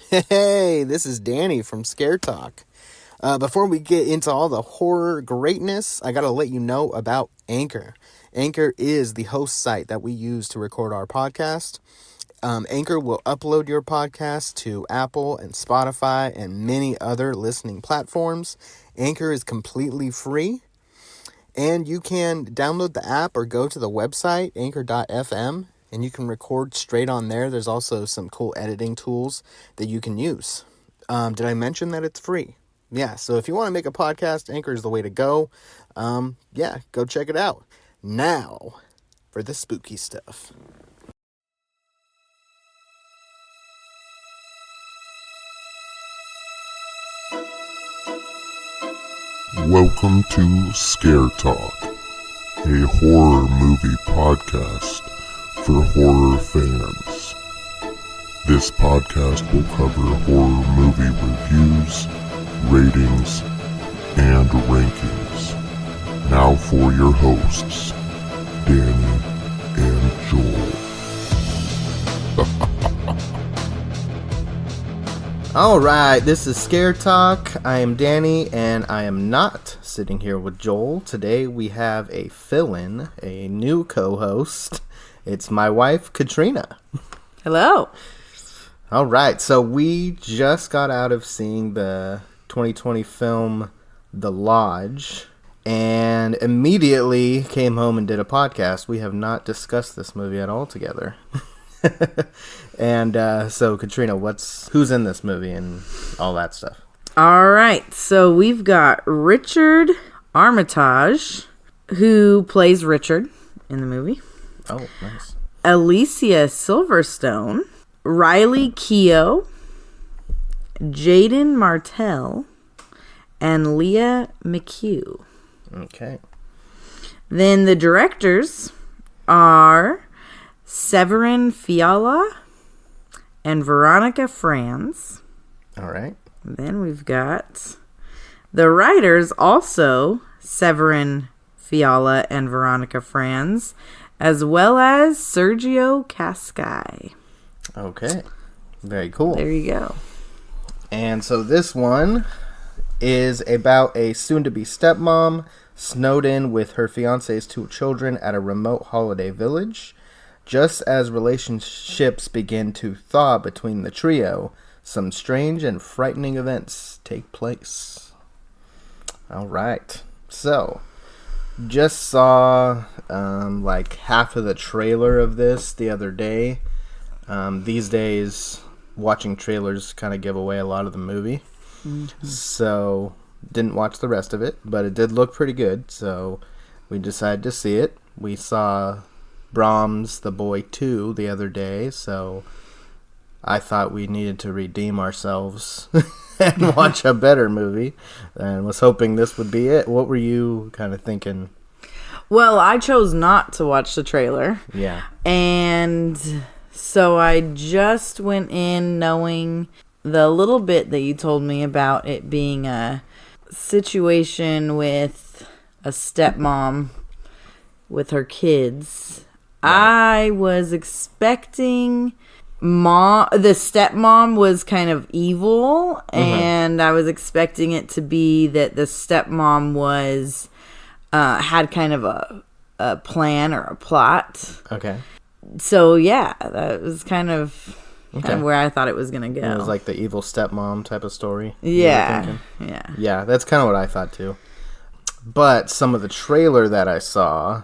Hey, this is Danny from Scare Talk. Before we get into all the horror greatness, I gotta let you know about Anchor. Anchor is the host site that we use to record our podcast. Anchor will upload your podcast to Apple and Spotify and many other listening platforms. Anchor is completely free, and you can download the app or go to the website, anchor.fm, and you can record straight on there. There's also some cool editing tools that you can use. Did I mention that it's free? Yeah, so if you want to make a podcast, Anchor is the way to go. Go check it out. Now, for the spooky stuff. Welcome to Scare Talk, a horror movie podcast for horror fans. This podcast will cover horror movie reviews, ratings, and rankings. Now for your hosts, Danny and Joel. Alright, this is Scare Talk. I am Danny, and I am not sitting here with Joel. Today we have a fill-in, a new co-host. It's my wife, Katrina. Hello. Alright, so we just got out of seeing the 2020 film The Lodge, and immediately came home and did a podcast. We have not discussed this movie at all together. And so Katrina, who's in this movie and all that stuff? All right. So we've got Richard Armitage, who plays Richard in the movie. Oh, nice. Alicia Silverstone, Riley Keough, Jaden Martell, and Leah McHugh. Okay. Then the directors are Severin Fiala and Veronica Franz. All right. Then we've got the writers, also Severin Fiala and Veronica Franz, as well as Sergio Cascai. Okay. Very cool. There you go. And so this one is about a soon-to-be stepmom snowed in with her fiance's 2 children at a remote holiday village. Just as relationships begin to thaw between the trio, some strange and frightening events take place. All right. So, just saw like half of the trailer of this the other day. These days, watching trailers kind of give away a lot of the movie. Mm-hmm. So, didn't watch the rest of it, but it did look pretty good. So, we decided to see it. We saw Brahms the Boy 2 the other day, so I thought we needed to redeem ourselves and watch a better movie, and was hoping this would be it. What were you kind of thinking? Well, I chose not to watch the trailer. Yeah. And so I just went in knowing the little bit that you told me about it being a situation with a stepmom with her kids. I was expecting the stepmom was kind of evil, and I was expecting it to be that the stepmom was had kind of a plan or a plot. Okay. So yeah, that was kind of where I thought it was gonna go. It was like the evil stepmom type of story. Yeah. Yeah, that's kind of what I thought too. But some of the trailer that I saw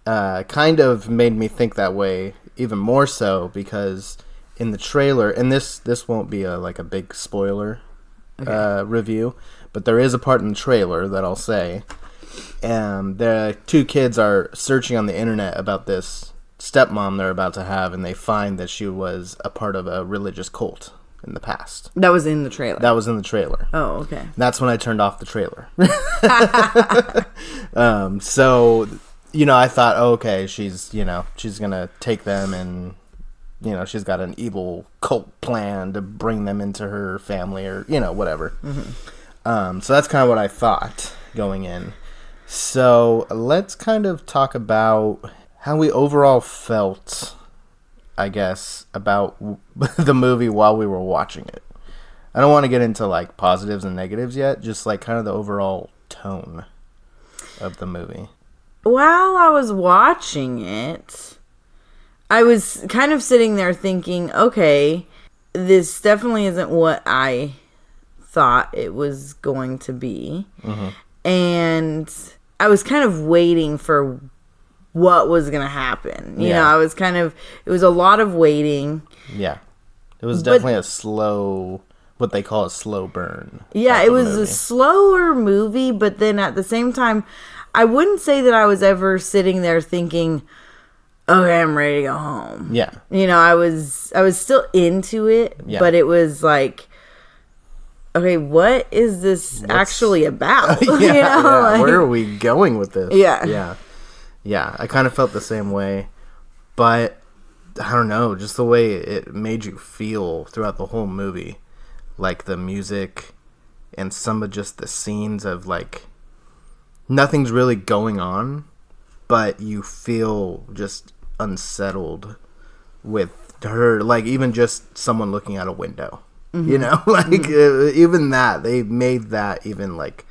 kind of made me think that way even more so, because in the trailer, and this won't be a big spoiler review, but there is a part in the trailer that I'll say. The 2 kids are searching on the internet about this stepmom they're about to have, and they find that she was a part of a religious cult in the past. That was in the trailer. That was in the trailer. Oh, okay. That's when I turned off the trailer. So, I thought, okay, she's gonna take them, and she's got an evil cult plan to bring them into her family, or whatever. Mm-hmm. So that's kind of what I thought going in. So let's kind of talk about how we overall felt, I guess, about the movie while we were watching it. I don't want to get into like positives and negatives yet. Just like kind of the overall tone of the movie. While I was watching it, I was kind of sitting there thinking, okay, this definitely isn't what I thought it was going to be. Mm-hmm. And I was kind of waiting for what was going to happen. You know, I was it was a lot of waiting. Yeah. It was definitely a slow, what they call a slow burn. Yeah, it was a slower movie, but then at the same time, I wouldn't say that I was ever sitting there thinking, okay, I'm ready to go home. Yeah. You know, I was still into it, but it was like, okay, what is this actually about? Yeah, you know? Like, where are we going with this? Yeah. Yeah, I kind of felt the same way, but I don't know, just the way it made you feel throughout the whole movie. Like the music and some of just the scenes of like nothing's really going on, but you feel just unsettled with her, like even just someone looking out a window. Mm-hmm. You know, like even that, they made that even like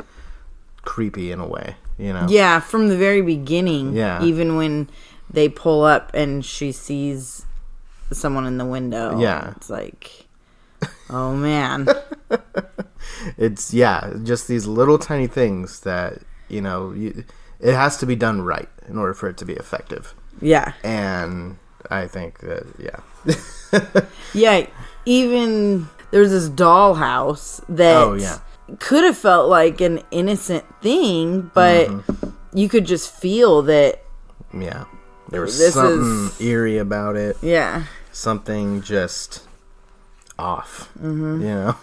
creepy in a way, you know? Yeah, from the very beginning. Yeah. Even when they pull up and she sees someone in the window. Yeah. It's like, oh man. It's, just these little tiny things that, you know, it has to be done right in order for it to be effective. Yeah. And I think that, yeah, even there's this dollhouse that could have felt like an innocent thing, but you could just feel that. Yeah. There was something eerie about it. Yeah. Something just off. Mm-hmm. You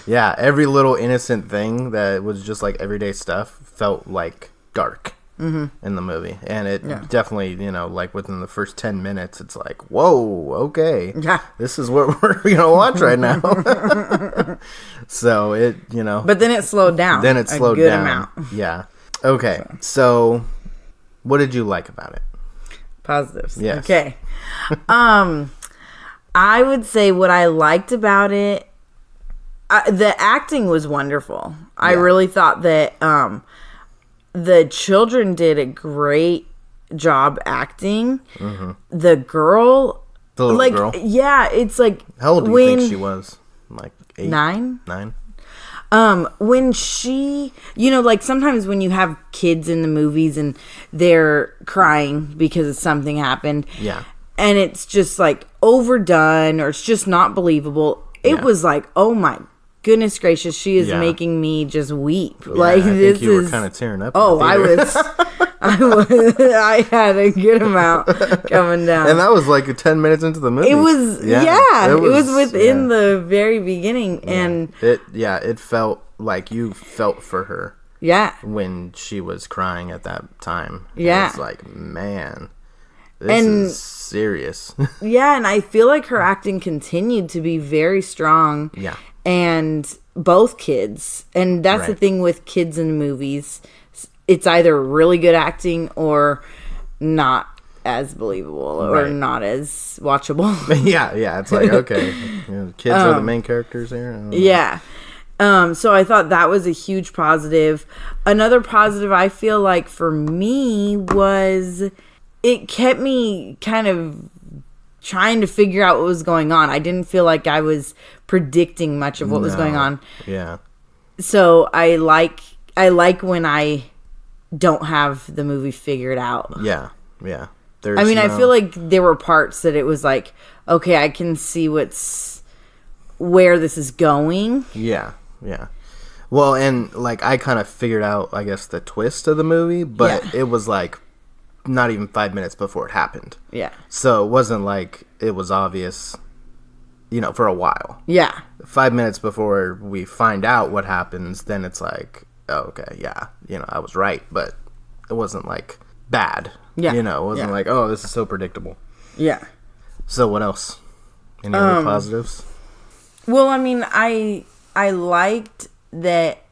know? Every little innocent thing that was just like everyday stuff felt like dark in the movie. And it definitely, you know, like within the first 10 minutes, it's like, whoa, okay. Yeah. This is what we're going to watch right now. So it, you know. But then it slowed down. Then it slowed down. Amount. Yeah. Okay. So what did you like about it? Positives. Yes. Okay. I would say what I liked about it, the acting was wonderful. I really thought that the children did a great job acting. Mm-hmm. The girl, the little girl. Yeah, it's like, how old do you think she was? Like 8? 9? 9. When she, you know, like sometimes when you have kids in the movies and they're crying because something happened. Yeah. And it's just like overdone or it's just not believable. It was like, oh my goodness gracious, she is making me just weep. Yeah, like I this think you is were kind of tearing up. Oh, I had a good amount coming down. And that was like 10 minutes into the movie. It was it was within the very beginning and it felt like you felt for her. Yeah. When she was crying at that time. Yeah. It's like, man, this is serious. Yeah, and I feel like her acting continued to be very strong. Yeah. And both kids. And that's the thing with kids in movies. It's either really good acting or not as believable or not as watchable. Yeah. It's like, okay. Kids are the main characters here. Yeah. So I thought that was a huge positive. Another positive I feel like for me was it kept me kind of trying to figure out what was going on. I didn't feel like I was predicting much of what was going on. Yeah. So I like when I don't have the movie figured out. Yeah. I feel like there were parts that it was like, okay, I can see where this is going. Yeah. Well, and like I kind of figured out, I guess, the twist of the movie, but it was like not even 5 minutes before it happened. Yeah. So it wasn't like it was obvious, you know, for a while. Yeah. 5 minutes before we find out what happens, then it's like, oh, okay, yeah, you know, I was right, but it wasn't like bad. Yeah. You know, it wasn't like, oh, this is so predictable. Yeah. So what else? Any other positives? Well, I mean, I liked that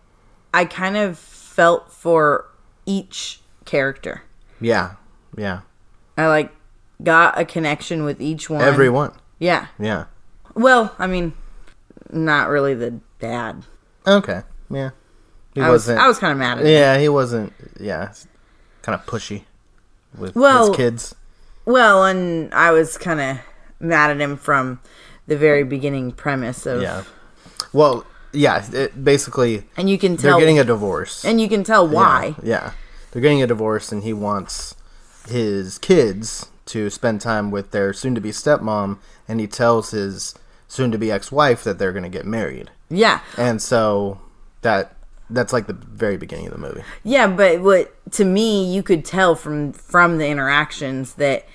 I kind of felt for each character. Yeah. I got a connection with each one. Everyone. Yeah. Yeah. Well, I mean, not really the dad. Okay, yeah. I was kind of mad at him. Yeah, he wasn't. Yeah, kind of pushy with his kids. Well, and I was kind of mad at him from the very beginning premise of. Yeah. Well, yeah. Basically, and you can tell they're getting a divorce, and you can tell why. Yeah, they're getting a divorce, and he wants his kids to spend time with their soon-to-be stepmom, and he tells his soon-to-be ex-wife that they're going to get married. Yeah. And so that's like the very beginning of the movie. Yeah, but to me, you could tell from the interactions that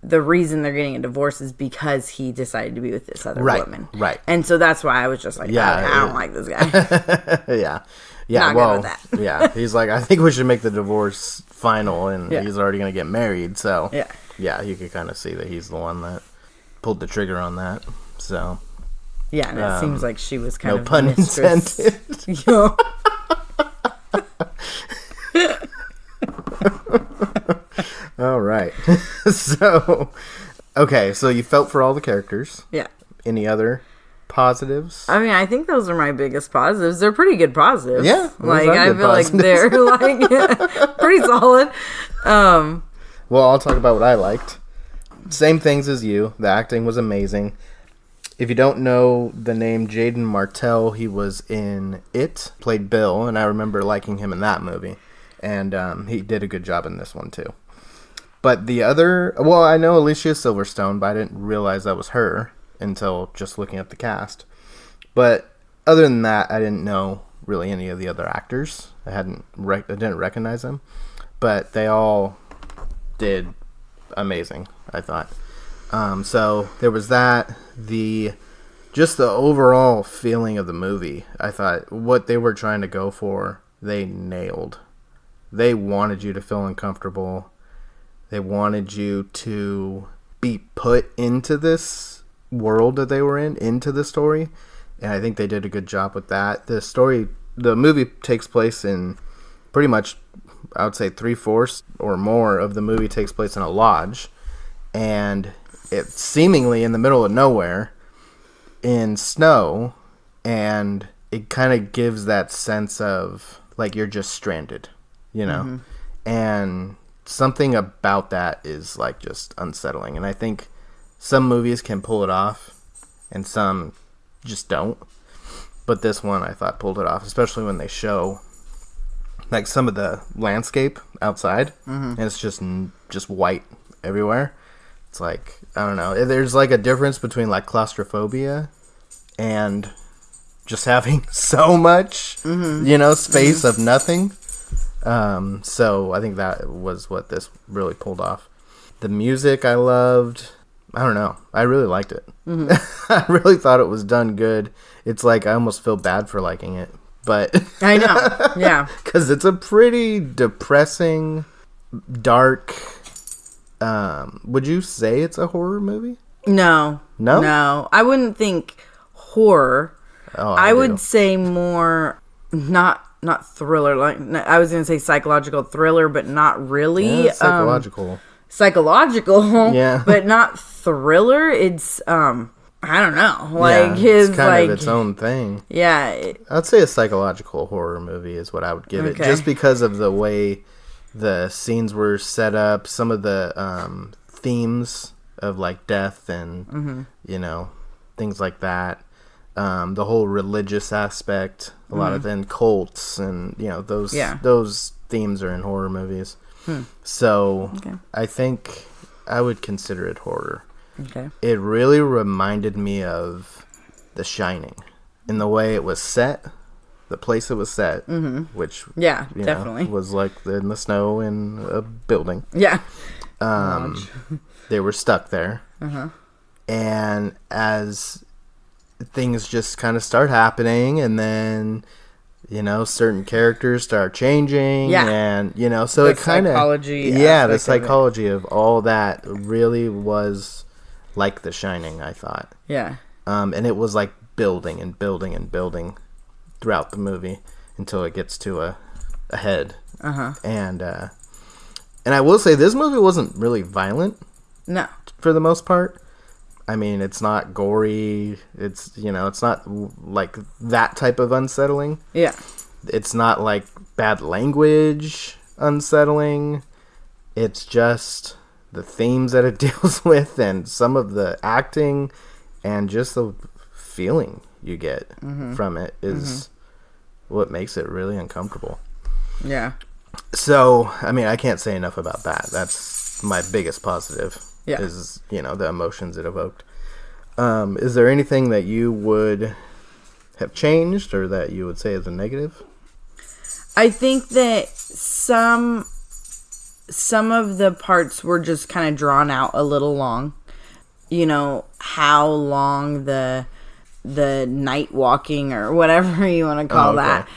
the reason they're getting a divorce is because he decided to be with this other woman. Right. And so that's why I was just like, I don't like this guy. Yeah. Not good with that. Yeah. He's like, I think we should make the divorce final, and he's already going to get married. So, yeah, you could kind of see that he's the one that pulled the trigger on that. So, yeah, and it seems like she was kind of pun intended. All right. So you felt for all the characters. Yeah. Any other positives? I mean, I think those are my biggest positives. They're pretty good positives. Yeah. Like, I feel like they're like pretty solid. Well, I'll talk about what I liked. Same things as you. The acting was amazing. If you don't know the name Jaden Martell, he was in It, played Bill, and I remember liking him in that movie. And he did a good job in this one, too. But the other... Well, I know Alicia Silverstone, but I didn't realize that was her until just looking at the cast. But other than that, I didn't know really any of the other actors. I didn't recognize them. But they all did amazing, I thought. So there was that. Just the overall feeling of the movie, I thought what they were trying to go for, they nailed. They wanted you to feel uncomfortable. They wanted you to be put into this world that they were in, into the story. And I think they did a good job with that. The movie takes place in pretty much, I would say 3/4 or more of the movie takes place in a lodge. And it's seemingly in the middle of nowhere in snow. And it kind of gives that sense of like you're just stranded, you know? Mm-hmm. And something about that is like just unsettling. And I think some movies can pull it off and some just don't. But this one I thought pulled it off, especially when they show like some of the landscape outside, and it's just white everywhere. It's like, I don't know. There's like a difference between like claustrophobia and just having so much, space of nothing. So I think that was what this really pulled off. The music I loved. I don't know. I really liked it. I really thought it was done good. It's like I almost feel bad for liking it. But I know. Yeah. Because it's a pretty depressing, dark... would you say it's a horror movie? No. No? No. I wouldn't think horror. Oh, I would say more... Not thriller. Like I was going to say psychological thriller, but not really. Yeah, psychological. Psychological, yeah, but not thriller. It's I don't know, like it's kind of its own thing. Yeah, I'd say a psychological horror movie is what I would give it, just because of the way the scenes were set up, some of the themes of like death and things like that. The whole religious aspect, a lot of then cults and those themes are in horror movies. So I think I would consider it horror. Okay. It really reminded me of The Shining in the way it was set, the place it was set, which definitely was like in the snow in a building. Yeah. They were stuck there, and as things just kind of start happening, and then certain characters start changing, and so it kind of the psychology of all that really was like The Shining, I thought. And it was like building and building and building throughout the movie until it gets to a head. And I will say this movie wasn't really violent. No, for the most part. I mean, it's not gory. It's, it's not like that type of unsettling. Yeah. It's not like bad language unsettling. It's just the themes that it deals with and some of the acting and just the feeling you get from it is what makes it really uncomfortable. Yeah. So, I mean, I can't say enough about that. That's my biggest positive. Yeah. Is, the emotions it evoked. Is there anything that you would have changed or that you would say is a negative? I think that some of the parts were just kind of drawn out a little long. How long the night walking or whatever you want to call that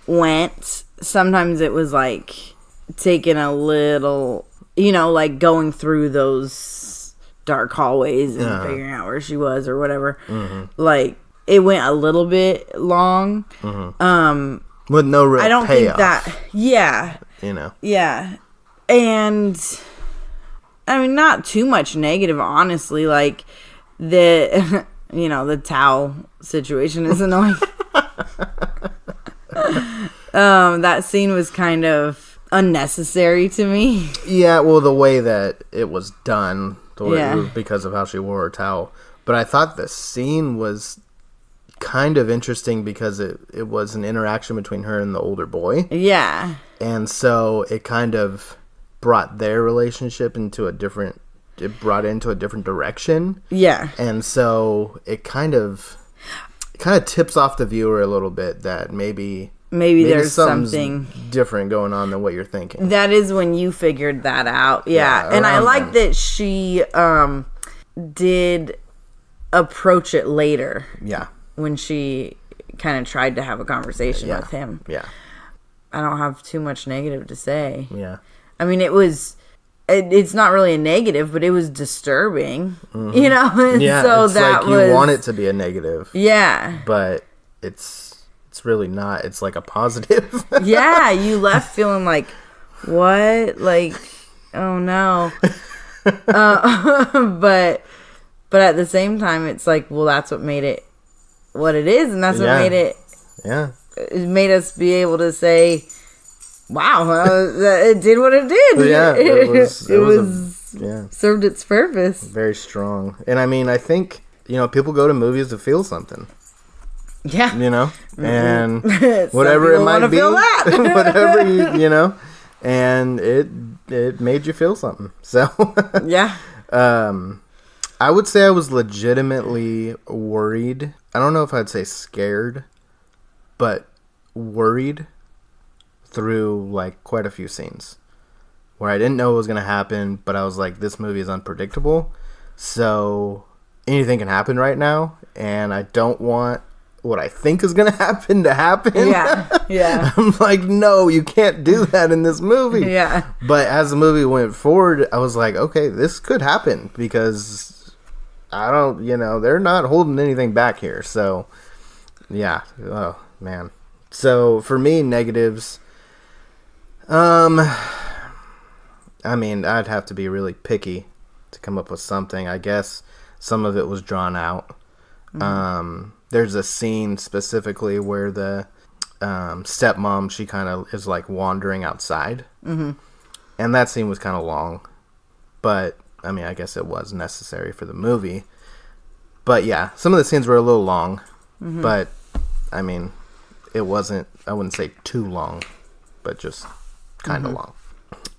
went. Sometimes it was like taking a little, like going through those dark hallways and figuring out where she was or whatever. Like it went a little bit long. With no real I don't payoff, think that. Yeah. Yeah. And I mean, not too much negative, honestly. Like the the towel situation is annoying. That scene was kind of unnecessary to me. Yeah, well, the way that it was done, because of how she wore her towel. But I thought the scene was kind of interesting because it was an interaction between her and the older boy. Yeah. And so it kind of brought their relationship into a different direction. Yeah. And so it kind of tips off the viewer a little bit that maybe there's something different going on than what you're thinking. That is when you figured that out. Yeah. And I like that she did approach it later. Yeah. When she kind of tried to have a conversation with him. Yeah. I don't have too much negative to say. Yeah. I mean, it's not really a negative, but it was disturbing, And so it's that like you want it to be a negative. Yeah. But it's really not. It's like a positive. Yeah, you left feeling like, what? Like, oh no. But at the same time, it's like, well, that's what made it what it is, and that's what made it. Yeah. It made us be able to say, "Wow, it did what it did." Yeah, it was served its purpose. Very strong, and I mean, I think people go to movies to feel something. Yeah, and whatever it might be, whatever and it made you feel something. So yeah. I would say I was legitimately worried. I don't know if I'd say scared, but worried through like quite a few scenes where I didn't know what was going to happen, but I was like, this movie is unpredictable. So anything can happen right now, and I don't want what I think is going to happen. Yeah. Yeah. I'm like, no, you can't do that in this movie. Yeah. But as the movie went forward, I was like, okay, this could happen because I don't, they're not holding anything back here. So, yeah. Oh, man. So, for me, negatives, I mean, I'd have to be really picky to come up with something. I guess some of it was drawn out. There's a scene specifically where the stepmom, she kind of is like wandering outside. And that scene was kind of long. But I mean, I guess it was necessary for the movie. But yeah, some of the scenes were a little long. But I mean, it wasn't, I wouldn't say too long, but just kind of long.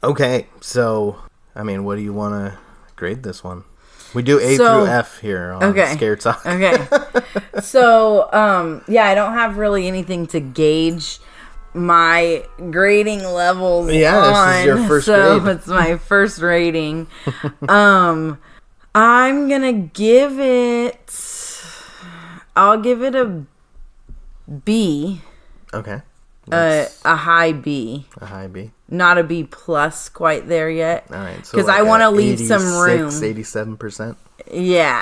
Okay, so I mean, what do you want to grade this one? We do A through F here on Scare Talk. Okay. So, I don't have really anything to gauge my grading levels on. This is your first grade. So, it's my first rating. I'm going to give it... I'll give it a B. Okay. A high B. A high B. Not a B plus quite there yet. All right. So because I want to leave some room. 87%. Yeah.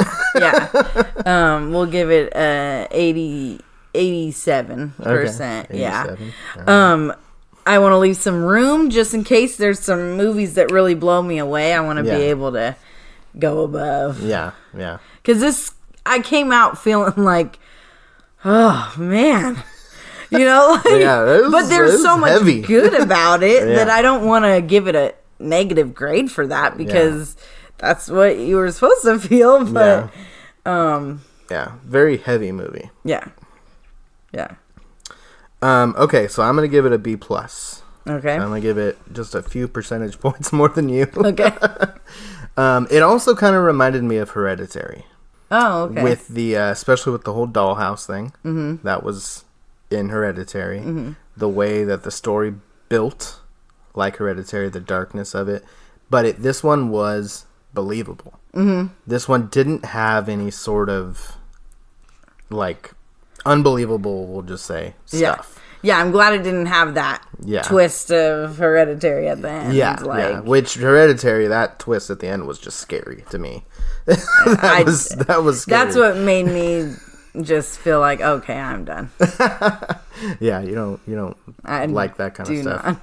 We'll give it 87%. Okay. Yeah. 87. Right. I want to leave some room just in case there's some movies that really blow me away. I want to be able to go above. Yeah. Because I came out feeling like, oh, man. You know? Like, but there's so much good about it that I don't want to give it a negative grade for that because that's what you were supposed to feel. But, very heavy movie. Yeah. Okay, so I'm going to give it a B+. Okay. I'm going to give it just a few percentage points more than you. Okay. It also kind of reminded me of Hereditary. Oh, okay. With the, especially with the whole dollhouse thing. Mm-hmm. That was in Hereditary. Mm-hmm. The way that the story built, like Hereditary, the darkness of it. But this one was believable. Mm-hmm. This one didn't have any sort of, like, unbelievable, we'll just say, stuff. Yeah, I'm glad it didn't have that twist of Hereditary at the end. Yeah, which Hereditary, that twist at the end was just scary to me. that was scary. That's what made me just feel like, okay, I'm done. Yeah, you don't like that kind of stuff.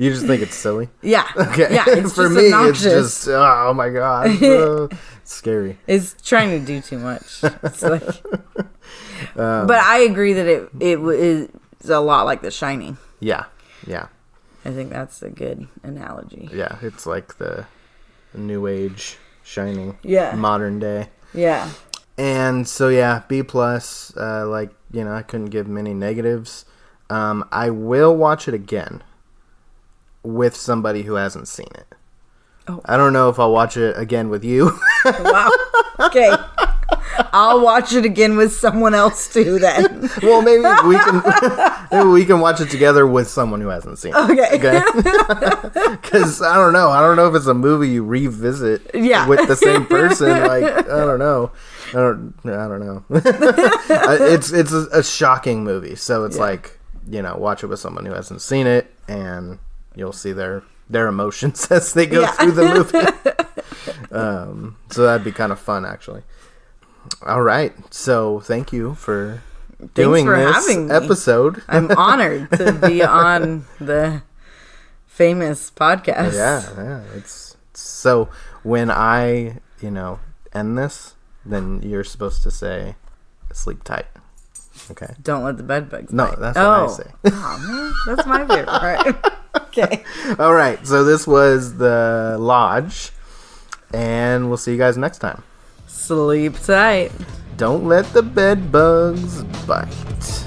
You just think it's silly? Yeah. Okay. Yeah, it's for just me, obnoxious. It's just, oh my God. It's scary. It's trying to do too much. It's like... but I agree that it is a lot like The Shining. Yeah. I think that's a good analogy. Yeah, it's like the new age Shining. Yeah. Modern day. Yeah. And so, B+, I couldn't give many negatives. I will watch it again with somebody who hasn't seen it. Oh. I don't know if I'll watch it again with you. Wow. Okay. I'll watch it again with someone else too then. Well, maybe we can watch it together with someone who hasn't seen it. Okay. Because I don't know if it's a movie you revisit with the same person. Like, I don't know. It's a shocking movie, so it's like, watch it with someone who hasn't seen it, and you'll see their emotions as they go through the movie. So that'd be kind of fun, actually. All right, so thank you for doing this episode. I'm honored to be on the famous podcast. Yeah. It's so when I end this, then you're supposed to say, "Sleep tight." Okay. Don't let the bed bugs No, bite. that's what I say. Oh, man, that's my favorite part. Okay. All right, so this was The Lodge, and we'll see you guys next time. Sleep tight. Don't let the bed bugs bite.